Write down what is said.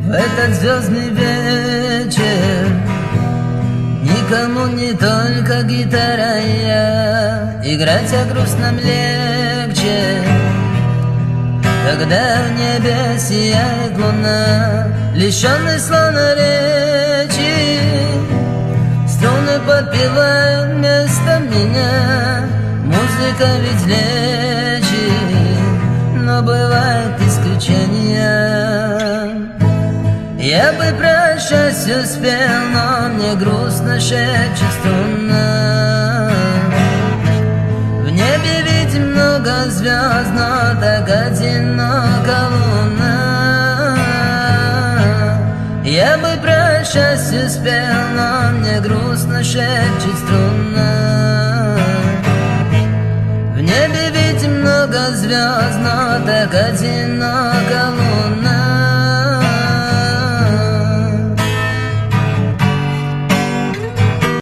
В этот звездный вечер никому не только гитара я. Играть о грустном легче, когда в небе сияет луна. Лишенный слона речи, струны подпевают вместо меня. Музыка ведь лечит, но бывают исключения. Я бы про счастье успел, но мне грустно, шепчет струна. В небе ведь много звезд, но так одинока луна. Я бы про счастье успел, но мне грустно, шепчет струна. В небе ведь много звезд, но так одинока луна.